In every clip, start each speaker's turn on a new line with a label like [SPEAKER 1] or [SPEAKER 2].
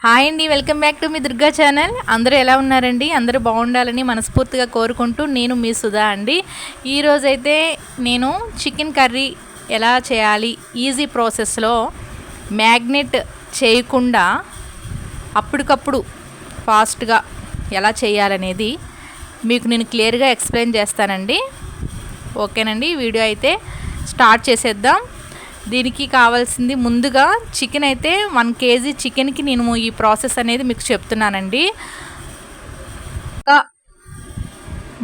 [SPEAKER 1] Hi అండి, welcome back to me Durga channel. అందరూ ఎలా ఉన్నారండి? అందరూ బాగుండాలని మనస్ఫూర్తిగా కోరుకుంటూ నేను మీ సుధా అండి. ఈరోజైతే నేను చికెన్ కర్రీ ఎలా చేయాలి ఈజీ ప్రాసెస్లో మ్యాగ్నెట్ చేయకుండా అప్పటికప్పుడు ఫాస్ట్గా ఎలా చేయాలనేది మీకు నేను క్లియర్గా ఎక్స్ప్లెయిన్ చేస్తానండి. ఓకేనండి, వీడియో అయితే స్టార్ట్ చేసేద్దాం. దీనికి కావాల్సింది ముందుగా చికెన్ అయితే 1 kg చికెన్కి నేను ఈ ప్రాసెస్ అనేది మీకు చెప్తున్నానండి.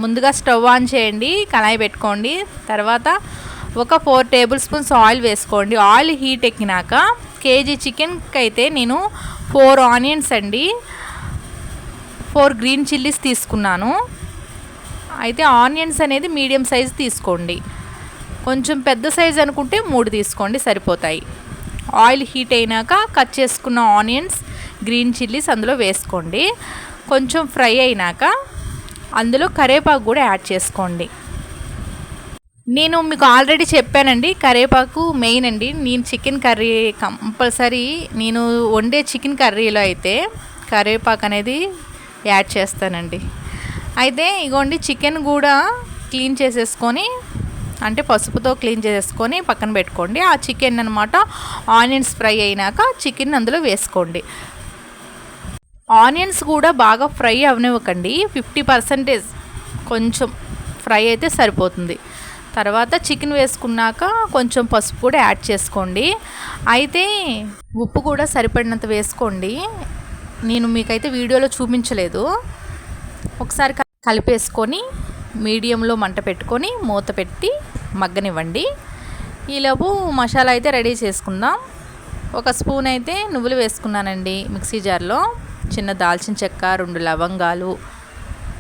[SPEAKER 1] ముందుగా స్టవ్ ఆన్ చేయండి, కళాయి పెట్టుకోండి. తర్వాత ఒక 4 టేబుల్ స్పూన్స్ ఆయిల్ వేసుకోండి. ఆయిల్ హీట్ ఎక్కినాక కేజీ చికెన్కి అయితే నేను 4 ఆనియన్స్ అండి, 4 గ్రీన్ చిల్లీస్ తీసుకున్నాను. అయితే ఆనియన్స్ అనేది మీడియం సైజ్ తీసుకోండి. కొంచెం పెద్ద సైజ్ అనుకుంటే 3 తీసుకోండి, సరిపోతాయి. ఆయిల్ హీట్ అయినాక కట్ చేసుకున్న ఆనియన్స్, గ్రీన్ చిల్లీస్ అందులో వేసుకోండి. కొంచెం ఫ్రై అయినాక అందులో కరివేపాకు కూడా యాడ్ చేసుకోండి. నేను మీకు ఆల్రెడీ చెప్పానండి, కరివేపాకు మెయిన్ అండి. నేను చికెన్ కర్రీ కంపల్సరీ నేను వండే చికెన్ కర్రీలో అయితే కరివేపాకు అనేది యాడ్ చేస్తానండి. అయితే ఇగోండి, చికెన్ కూడా క్లీన్ చేసేసుకొని అంటే పసుపుతో క్లీన్ చేసుకొని పక్కన పెట్టుకోండి. ఆ చికెన్ అనమాట ఆనియన్స్ ఫ్రై అయినాక చికెన్ అందులో వేసుకోండి. ఆనియన్స్ కూడా బాగా ఫ్రై అవనివ్వకండి, 50% కొంచెం ఫ్రై అయితే సరిపోతుంది. తర్వాత చికెన్ వేసుకున్నాక కొంచెం పసుపు కూడా యాడ్ చేసుకోండి. అయితే ఉప్పు కూడా సరిపడినంత వేసుకోండి. నేను మీకైతే వీడియోలో చూపించలేదు. ఒకసారి కలిపేసుకొని మీడియంలో మంట పెట్టుకొని మూత పెట్టి మగ్గనివ్వండి. ఈలోపు మసాలా అయితే రెడీ చేసుకుందాం. ఒక స్పూన్ అయితే నువ్వులు వేసుకున్నానండి మిక్సీ జార్లో. చిన్న దాల్చిన చెక్క, 2 లవంగాలు,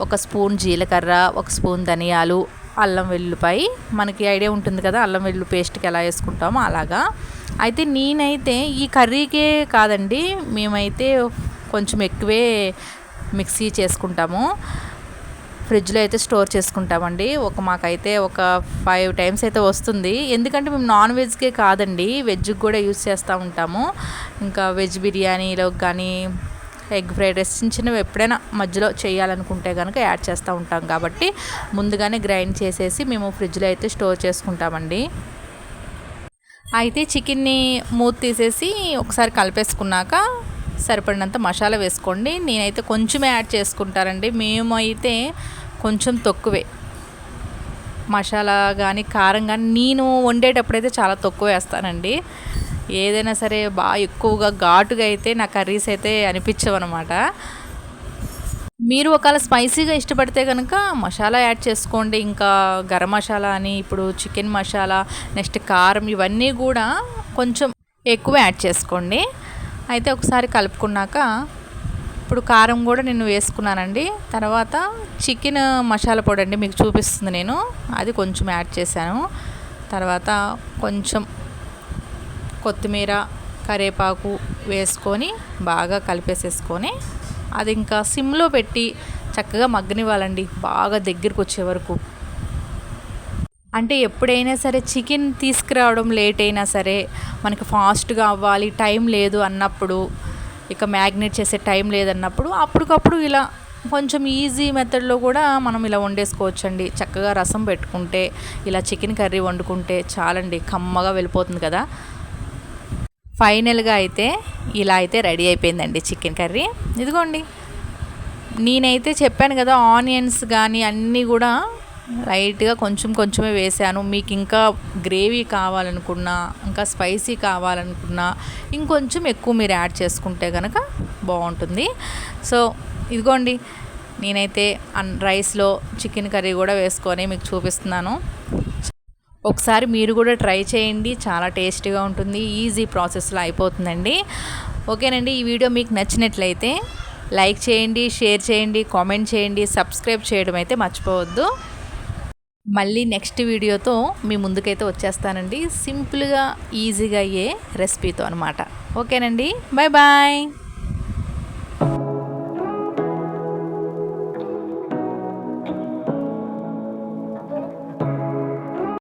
[SPEAKER 1] 1 స్పూన్ జీలకర్ర, 1 స్పూన్ ధనియాలు, అల్లం వెల్లుల్లిపాయ. మనకి ఐడియా ఉంటుంది కదా అల్లం వెల్లుల్లి పేస్ట్కి ఎలా వేసుకుంటామో అలాగా. అయితే నేనైతే ఈ కర్రీకే కాదండి, మేమైతే కొంచెం ఎక్కువే మిక్సీ చేసుకుంటాము. ఫ్రిడ్జ్లో అయితే స్టోర్ చేసుకుంటామండి. మాకైతే ఒక 5 టైమ్స్ అయితే వస్తుంది. ఎందుకంటే మేము నాన్ వెజ్కే కాదండి, వెజ్కి కూడా యూజ్ చేస్తూ ఉంటాము. ఇంకా వెజ్ బిర్యానీలోకి కానీ ఎగ్ ఫ్రైడ్ రైస్ చిన్నవి ఎప్పుడైనా మధ్యలో చేయాలనుకుంటే కనుక యాడ్ చేస్తూ ఉంటాం. కాబట్టి ముందుగానే గ్రైండ్ చేసేసి మేము ఫ్రిడ్జ్లో అయితే స్టోర్ చేసుకుంటామండి. అయితే చికెన్ని మూత తీసేసి ఒకసారి కలిపేసుకున్నాక సరిపడినంత మసాలా వేసుకోండి. నేనైతే కొంచెమే యాడ్ చేసుకుంటారండి, మేమైతే కొంచెం తక్కువే మసాలా కానీ కారం కానీ. నేను వండేటప్పుడైతే చాలా తక్కువ వేస్తానండి. ఏదైనా సరే బాగా ఎక్కువగా ఘాటుగా అయితే నా కర్రీస్ అయితే అనిపించవన్నమాట. మీరు ఒకవేళ స్పైసీగా ఇష్టపడితే కనుక మసాలా యాడ్ చేసుకోండి. ఇంకా గరం మసాలా అని, ఇప్పుడు చికెన్ మసాలా, నెక్స్ట్ కారం, ఇవన్నీ కూడా కొంచెం ఎక్కువ యాడ్ చేసుకోండి. అయితే ఒకసారి కలుపుకున్నాక ఇప్పుడు కారం కూడా నేను వేసుకున్నానండి. తర్వాత చికెన్ మసాలా పొడి అండి మీకు చూపిస్తుంది నేను, అది కొంచెం యాడ్ చేశాను. తర్వాత కొంచెం కొత్తిమీర, కరివేపాకు వేసుకొని బాగా కలిపేసేసుకొని అది ఇంకా సిమ్లో పెట్టి చక్కగా మగ్గనివ్వాలండి, బాగా దగ్గరికి వచ్చే వరకు. అంటే ఎప్పుడైనా సరే చికెన్ తీసుకురావడం లేట్ అయినా సరే, మనకి ఫాస్ట్గా అవ్వాలి, టైం లేదు అన్నప్పుడు, ఇక మ్యాగ్నేట్ చేసే టైం లేదన్నప్పుడు అప్పటికప్పుడు ఇలా కొంచెం ఈజీ మెథడ్లో కూడా మనం ఇలా వండేసుకోవచ్చండి. చక్కగా రసం పెట్టుకుంటే, ఇలా చికెన్ కర్రీ వండుకుంటే చాలండి, కమ్మగా వెళ్ళిపోతుంది కదా. ఫైనల్గా అయితే ఇలా అయితే రెడీ అయిపోయిందండి చికెన్ కర్రీ. ఇదిగోండి, నేనైతే చెప్పాను కదా ఆనియన్స్ కానీ అన్నీ కూడా లైట్గా కొంచెమే వేసాను. మీకు ఇంకా గ్రేవీ కావాలనుకున్నా, ఇంకా స్పైసీ కావాలనుకున్నా ఇంకొంచెం ఎక్కువ మీరు యాడ్ చేసుకుంటే కనుక బాగుంటుంది. సో ఇదిగోండి, నేనైతే రైస్లో చికెన్ కర్రీ కూడా వేసుకొని మీకు చూపిస్తున్నాను. ఒకసారి మీరు కూడా ట్రై చేయండి, చాలా టేస్టీగా ఉంటుంది, ఈజీ ప్రాసెస్లో అయిపోతుందండి. ఓకేనండి, ఈ వీడియో మీకు నచ్చినట్లయితే లైక్ చేయండి, షేర్ చేయండి, కామెంట్ చేయండి, సబ్స్క్రైబ్ చేయడం అయితే మర్చిపోవద్దు. మళ్ళీ నెక్స్ట్ వీడియోతో మీ ముందుకైతే వచ్చేస్తానండి, సింపుల్గా ఈజీగా అయ్యే రెసిపీతో అనమాట. ఓకేనండి, బాయ్ బాయ్.